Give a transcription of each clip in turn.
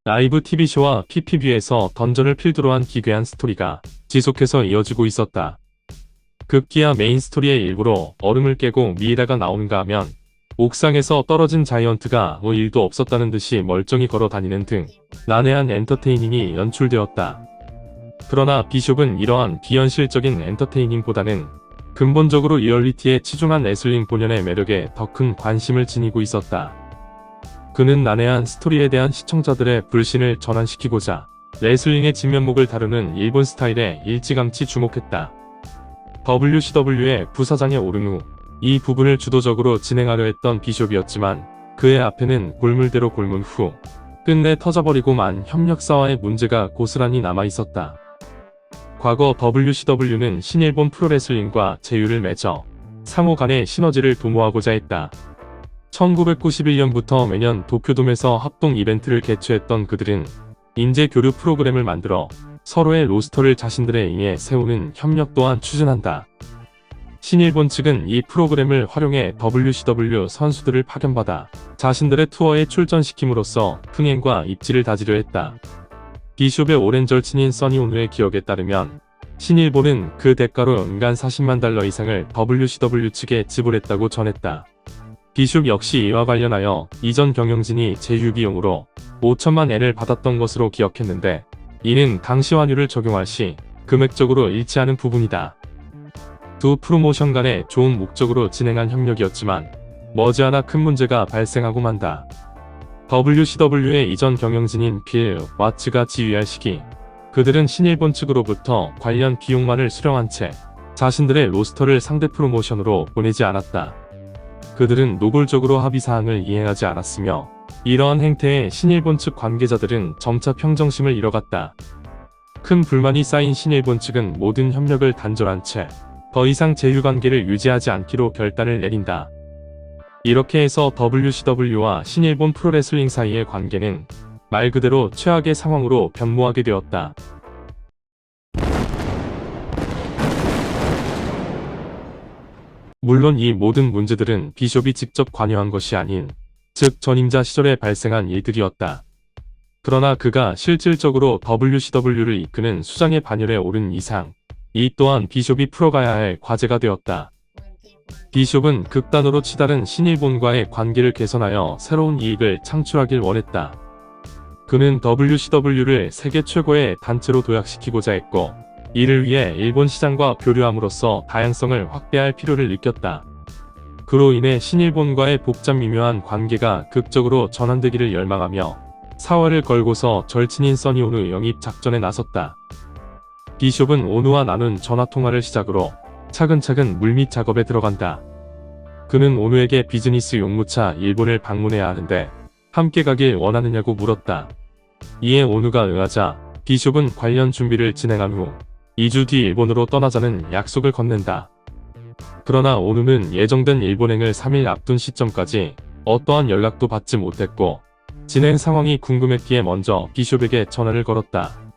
라이브 TV쇼와 PPV에서 던전을 필두로 한 기괴한 스토리가 지속해서 이어지고 있었다. 급기야 메인 스토리의 일부로 얼음을 깨고 미이라가 나오는가 하면 옥상에서 떨어진 자이언트가 뭐 일도 없었다는 듯이 멀쩡히 걸어 다니는 등 난해한 엔터테이닝이 연출되었다. 그러나 비숍은 이러한 비현실적인 엔터테이닝보다는 근본적으로 리얼리티에 치중한 레슬링 본연의 매력에 더 큰 관심을 지니고 있었다. 그는 난해한 스토리에 대한 시청자들의 불신을 전환시키고자 레슬링의 진면목을 다루는 일본 스타일에 일찌감치 주목했다. WCW의 부사장에 오른 후 이 부분을 주도적으로 진행하려 했던 비숍이었지만 그의 앞에는 골물대로 골문 후 끝내 터져버리고 만 협력사와의 문제가 고스란히 남아있었다. 과거 WCW는 신일본 프로레슬링과 제휴를 맺어 상호 간의 시너지를 도모하고자 했다. 1991년부터 매년 도쿄돔에서 합동 이벤트를 개최했던 그들은 인재 교류 프로그램을 만들어 서로의 로스터를 자신들에 의해 세우는 협력 또한 추진한다. 신일본 측은 이 프로그램을 활용해 WCW 선수들을 파견받아 자신들의 투어에 출전시킴으로써 흥행과 입지를 다지려 했다. 비숍의 오랜 절친인 써니 오누의 기억에 따르면 신일본은 그 대가로 연간 40만 달러 이상을 WCW 측에 지불했다고 전했다. 비숍 역시 이와 관련하여 이전 경영진이 제휴 비용으로 5천만 엔을 받았던 것으로 기억했는데 이는 당시 환율을 적용할 시 금액적으로 일치하는 부분이다. 두 프로모션 간의 좋은 목적으로 진행한 협력이었지만 머지않아 큰 문제가 발생하고 만다. WCW의 이전 경영진인 빌 와츠가 지휘할 시기 그들은 신일본 측으로부터 관련 비용만을 수령한 채 자신들의 로스터를 상대 프로모션으로 보내지 않았다. 그들은 노골적으로 합의사항을 이행하지 않았으며 이러한 행태에 신일본 측 관계자들은 점차 평정심을 잃어갔다. 큰 불만이 쌓인 신일본 측은 모든 협력을 단절한 채 더 이상 제휴관계를 유지하지 않기로 결단을 내린다. 이렇게 해서 WCW와 신일본 프로레슬링 사이의 관계는 말 그대로 최악의 상황으로 변모하게 되었다. 물론 이 모든 문제들은 비숍이 직접 관여한 것이 아닌 즉 전임자 시절에 발생한 일들이었다. 그러나 그가 실질적으로 WCW를 이끄는 수장의 반열에 오른 이상 이 또한 비숍이 풀어가야 할 과제가 되었다. 비숍은 극단으로 치달은 신일본과의 관계를 개선하여 새로운 이익을 창출하길 원했다. 그는 WCW를 세계 최고의 단체로 도약시키고자 했고 이를 위해 일본 시장과 교류함으로써 다양성을 확대할 필요를 느꼈다. 그로 인해 신일본과의 복잡 미묘한 관계가 극적으로 전환되기를 열망하며 사활을 걸고서 절친인 써니 오누 영입 작전에 나섰다. 비숍은 오누와 나눈 전화통화를 시작으로 차근차근 물밑 작업에 들어간다. 그는 오누에게 비즈니스 용무차 일본을 방문해야 하는데 함께 가길 원하느냐고 물었다. 이에 오누가 응하자 비숍은 관련 준비를 진행한 후 2주 뒤 일본으로 떠나자는 약속을 건넨다. 그러나 오누는 예정된 일본행을 3일 앞둔 시점까지 어떠한 연락도 받지 못했고 진행 상황이 궁금했기에 먼저 비숍에게 전화를 걸었다.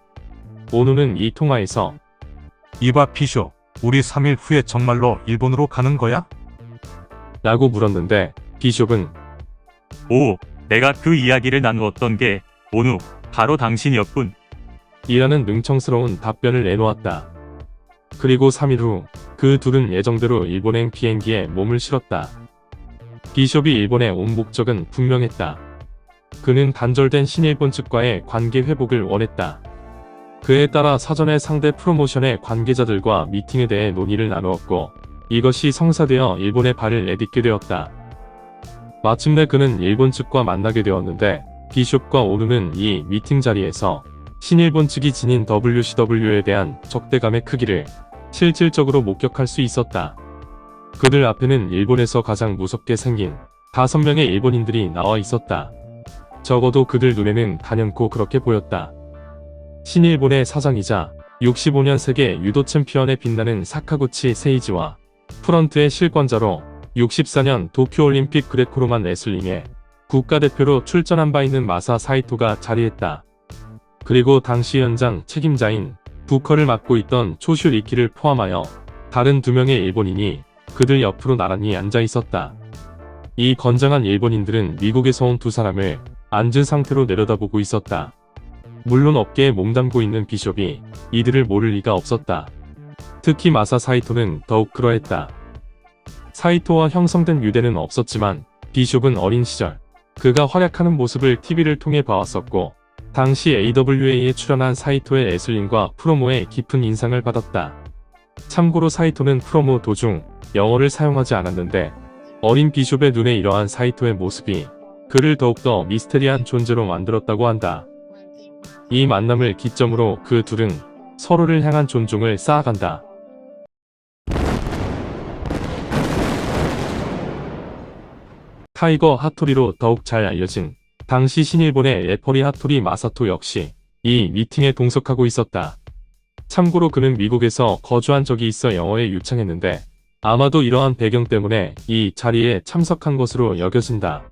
오누는 이 통화에서 이봐 비숍, 우리 3일 후에 정말로 일본으로 가는 거야? 라고 물었는데 비숍은 오, 내가 그 이야기를 나누었던 게 오누, 바로 당신이었군. 이라는 능청스러운 답변을 내놓았다. 그리고 3일 후 그 둘은 예정대로 일본행 비행기에 몸을 실었다. 비숍이 일본에 온 목적은 분명했다. 그는 단절된 신일본 측과의 관계 회복을 원했다. 그에 따라 사전에 상대 프로모션의 관계자들과 미팅에 대해 논의를 나누었고 이것이 성사되어 일본에 발을 내딛게 되었다. 마침내 그는 일본 측과 만나게 되었는데 비숍과 오누는 이 미팅 자리에서 신일본 측이 지닌 WCW에 대한 적대감의 크기를 실질적으로 목격할 수 있었다. 그들 앞에는 일본에서 가장 무섭게 생긴 5명의 일본인들이 나와 있었다. 적어도 그들 눈에는 단연코 그렇게 보였다. 신일본의 사장이자 65년 세계 유도 챔피언에 빛나는 사카구치 세이지와 프런트의 실권자로 64년 도쿄올림픽 그레코로만 레슬링에 국가대표로 출전한 바 있는 마사 사이토가 자리했다. 그리고 당시 현장 책임자인 부커를 맡고 있던 초슈 리키를 포함하여 다른 2명의 일본인이 그들 옆으로 나란히 앉아 있었다. 이 건장한 일본인들은 미국에서 온 2사람을 앉은 상태로 내려다보고 있었다. 물론 업계에 몸담고 있는 비숍이 이들을 모를 리가 없었다. 특히 마사 사이토는 더욱 그러했다. 사이토와 형성된 유대는 없었지만 비숍은 어린 시절 그가 활약하는 모습을 TV를 통해 봐왔었고 당시 AWA에 출연한 사이토의 레슬링과 프로모에 깊은 인상을 받았다. 참고로 사이토는 프로모 도중 영어를 사용하지 않았는데 어린 비숍의 눈에 이러한 사이토의 모습이 그를 더욱더 미스테리한 존재로 만들었다고 한다. 이 만남을 기점으로 그 둘은 서로를 향한 존중을 쌓아간다. 타이거 하토리로 더욱 잘 알려진 당시 신일본의 레퍼리 하토리 마사토 역시 이 미팅에 동석하고 있었다. 참고로 그는 미국에서 거주한 적이 있어 영어에 유창했는데 아마도 이러한 배경 때문에 이 자리에 참석한 것으로 여겨진다.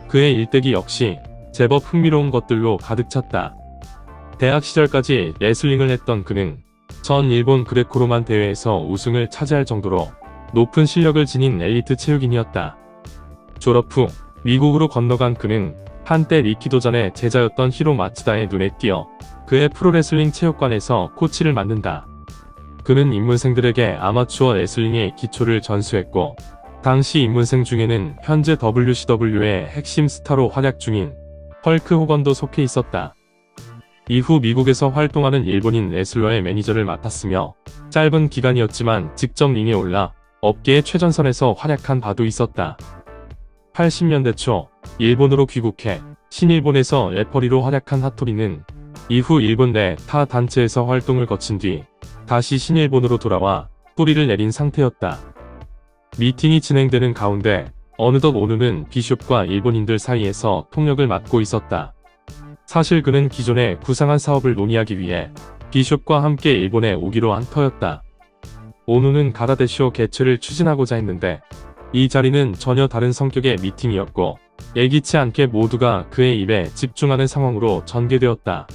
그의 일대기 역시 제법 흥미로운 것들로 가득 찼다. 대학 시절까지 레슬링을 했던 그는 전 일본 그레코로만 대회에서 우승을 차지할 정도로 높은 실력을 지닌 엘리트 체육인이었다. 졸업 후 미국으로 건너간 그는 한때 리키도전의 제자였던 히로 마츠다의 눈에 띄어 그의 프로레슬링 체육관에서 코치를 맡는다. 그는 입문생들에게 아마추어 레슬링의 기초를 전수했고 당시 입문생 중에는 현재 WCW의 핵심 스타로 활약 중인 헐크 호건도 속해 있었다. 이후 미국에서 활동하는 일본인 레슬러의 매니저를 맡았으며 짧은 기간이었지만 직접 링에 올라 업계의 최전선에서 활약한 바도 있었다. 80년대 초 일본으로 귀국해 신일본에서 레퍼리로 활약한 하토리는 이후 일본 내 타 단체에서 활동을 거친 뒤 다시 신일본으로 돌아와 뿌리를 내린 상태였다. 미팅이 진행되는 가운데 어느덧 오누는 비숍과 일본인들 사이에서 통역을 맡고 있었다. 사실 그는 기존에 구상한 사업을 논의하기 위해 비숍과 함께 일본에 오기로 한 터였다. 오누는 가라데쇼 개최를 추진하고자 했는데 이 자리는 전혀 다른 성격의 미팅이었고 예기치 않게 모두가 그의 입에 집중하는 상황으로 전개되었다.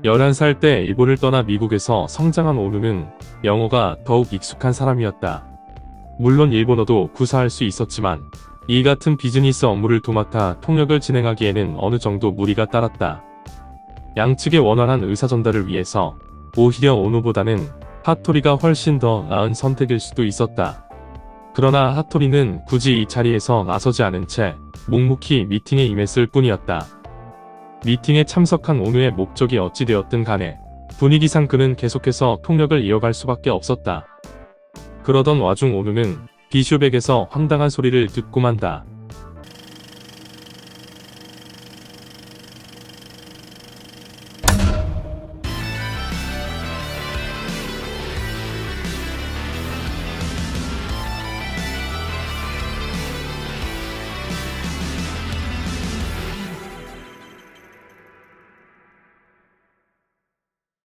11살 때 일본을 떠나 미국에서 성장한 오누는 영어가 더욱 익숙한 사람이었다. 물론 일본어도 구사할 수 있었지만 이 같은 비즈니스 업무를 도맡아 통역을 진행하기에는 어느 정도 무리가 따랐다. 양측의 원활한 의사전달을 위해서 오히려 오누보다는 하토리가 훨씬 더 나은 선택일 수도 있었다. 그러나 하토리는 굳이 이 자리에서 나서지 않은 채 묵묵히 미팅에 임했을 뿐이었다. 미팅에 참석한 오누의 목적이 어찌되었든 간에 분위기상 그는 계속해서 통역을 이어갈 수밖에 없었다. 그러던 와중 오누는 비숍에게서 황당한 소리를 듣고 만다.